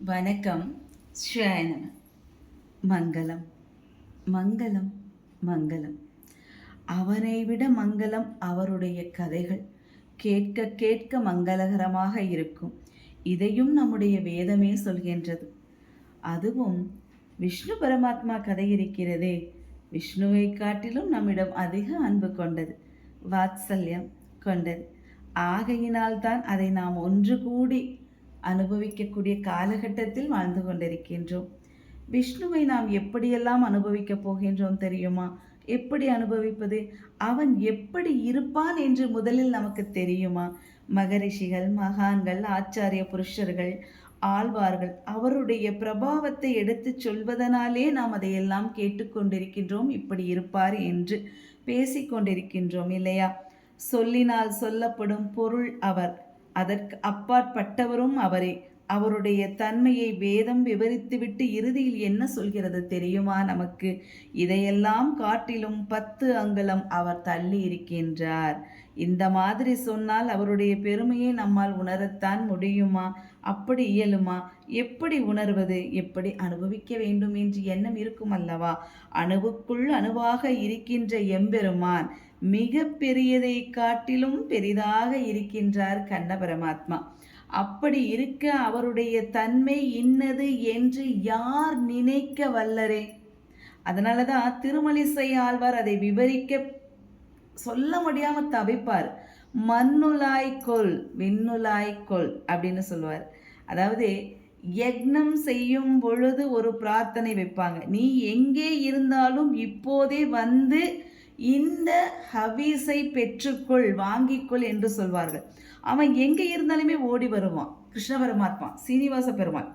வணக்கம். ஸ்ரீயாய மங்களம் மங்களம் மங்களம். அவனை விட மங்களம் அவருடைய கதைகள். கேட்க கேட்க மங்களகரமாக இருக்கும். இதையும் நம்முடைய வேதமே சொல்கின்றது. அதுவும் விஷ்ணு பரமாத்மா கதை இருக்கிறதே, விஷ்ணுவை காட்டிலும் நம்மிடம் அதிக அன்பு கொண்டது, வாத்சல்யம் கொண்டது. ஆகையினால்தான் அதை நாம் ஒன்று கூடி அனுபவிக்கக்கூடிய காலகட்டத்தில் வாழ்ந்து கொண்டிருக்கின்றோம். விஷ்ணுவை நாம் எப்படியெல்லாம் அனுபவிக்கப் போகின்றோம் தெரியுமா? எப்படி அனுபவிப்பது? அவன் எப்படி இருப்பான் என்று முதலில் நமக்கு தெரியுமா? மகரிஷிகள், மகான்கள், ஆச்சாரிய புருஷர்கள், ஆழ்வார்கள் அவருடைய பிரபாவத்தை எடுத்து சொல்வதனாலே நாம் அதையெல்லாம் கேட்டுக்கொண்டிருக்கின்றோம். இப்படி இருப்பார் என்று பேசிக்கொண்டிருக்கின்றோம் இல்லையா? சொல்லினால் சொல்லப்படும் பொருள் அவர், அதற்கு அப்பாற்பட்டவரும் அவரே. அவருடைய தன்மையை வேதம் விவரித்துவிட்டு இறுதியில் என்ன சொல்கிறது தெரியுமா நமக்கு? இதையெல்லாம் காட்டிலும் 10 அங்குலம் அவர் தள்ளி இருக்கின்றார். இந்த மாதிரி சொன்னால் அவருடைய பெருமையை நம்மால் உணரத்தான் முடியுமா? அப்படி இயலுமா? எப்படி உணர்வது? எப்படி அனுபவிக்க வேண்டும் என்று எண்ணம் இருக்கும் அல்லவா? அணுவுக்குள் அணுவாக இருக்கின்ற எம்பெருமான் மிக பெரியதை காட்டிலும் பெரிதாக இருக்கின்றார் கண்ண பரமாத்மா. அப்படி இருக்க அவருடைய தன்மை இன்னது என்று யார் நினைக்க வல்லரே? அதனாலதான் திருமலிசை ஆழ்வார் அதை விவரிக்க சொல்ல முடியாம தவிப்பார். மண்ணுலாய்கொள் விண்ணுலாய்கொள் அப்படின்னு சொல்லுவார். அதாவது யக்னம் செய்யும் பொழுது ஒரு பிரார்த்தனை வைப்பாங்க, நீ எங்கே இருந்தாலும் இப்போதே வந்து இந்த ஹவீஸை பெற்றுக்கொள், வாங்கிக்கொள் என்று சொல்வார்கள். அவன் எங்கே இருந்தாலுமே ஓடி வருவான். கிருஷ்ண பரமாத்மா, சீனிவாச பெருமாள்.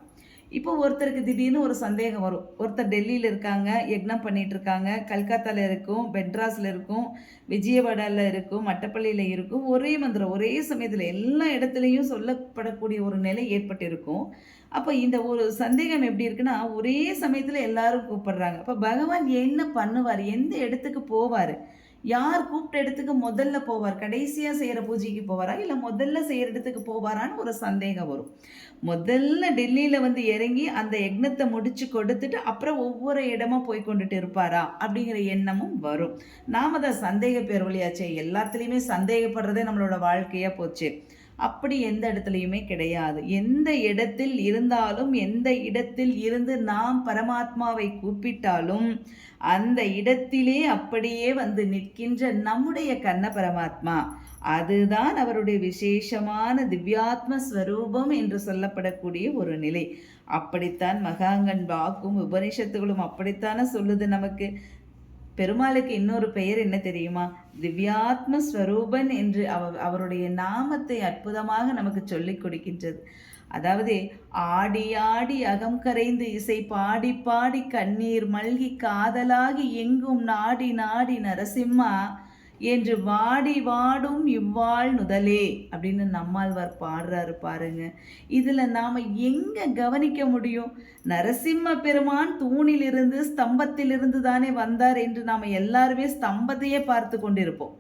இப்போ ஒருத்தருக்கு திடீர்னு ஒரு சந்தேகம் வரும். ஒருத்தர் டெல்லியில் இருக்காங்க, யக்னம் பண்ணிட்டு இருக்காங்க, கல்கத்தாவில் இருக்கும், மெட்ராஸில் இருக்கும், விஜயவாடாவில் இருக்கும், மட்டப்பள்ளியில் இருக்கும். ஒரே மந்திரம் ஒரே சமயத்தில் எல்லா இடத்துலையும் சொல்லப்படக்கூடிய ஒரு நிலை ஏற்பட்டிருக்கும். அப்போ இந்த ஒரு சந்தேகம் எப்படி இருக்குன்னா, ஒரே சமயத்தில் எல்லாரும் கூப்பிடுறாங்க. அப்போ பகவான் என்ன பண்ணுவார்? எந்த இடத்துக்கு போவார்? யார் கூப்பிட்ட இடத்துக்கு முதல்ல போவார்? கடைசியாக செய்கிற பூஜைக்கு போவாரா, இல்லை முதல்ல செய்கிற இடத்துக்கு போவாரான்னு ஒரு சந்தேகம் வரும். முதல்ல டெல்லியில் வந்து இறங்கி அந்த யக்னத்தை முடிச்சு கொடுத்துட்டு அப்புறம் ஒவ்வொரு இடமா போய் கொண்டுட்டு இருப்பாரா அப்படிங்கிற எண்ணமும் வரும். நாம தான் சந்தேக பேர் வழியாச்சே, எல்லாத்துலேயுமே சந்தேகப்படுறதே நம்மளோட வாழ்க்கையாக போச்சு. அப்படி எந்த இடத்துலையுமே கிடையாது. எந்த இடத்தில் இருந்தாலும், எந்த இடத்தில் இருந்து நாம் பரமாத்மாவை கூப்பிட்டாலும் அந்த இடத்திலே அப்படியே வந்து நிற்கின்ற நம்முடைய கண்ண பரமாத்மா, அதுதான் அவருடைய விசேஷமான திவ்யாத்ம ஸ்வரூபம் என்று சொல்லப்படக்கூடிய ஒரு நிலை. அப்படித்தான் மகாங்கன் வாக்கும் உபனிஷத்துகளும் அப்படித்தானே சொல்லுது நமக்கு. பெருமாளுக்கு இன்னொரு பெயர் என்ன தெரியுமா? திவ்யாத்ம ஸ்வரூபன் என்று அவருடைய நாமத்தை அற்புதமாக நமக்கு சொல்லிக் கொடுக்கின்றது. அதாவது ஆடி ஆடி அகம் கரைந்து இசை பாடி பாடி கண்ணீர் மல்கி காதலாகி எங்கும் நாடி நாடி நரசிம்மா என்று வாடி வாடும் இவ்வாள் நுதலே அப்படின்னு நம்மாழ்வார் பாடுறாரு பாருங்க. இதுல நாம எங்க கவனிக்க முடியும்? நரசிம்ம பெருமான் தூணிலிருந்து ஸ்தம்பத்திலிருந்து தானே வந்தார் என்று நாம எல்லாருமே ஸ்தம்பத்தையே பார்த்து கொண்டிருப்போம்.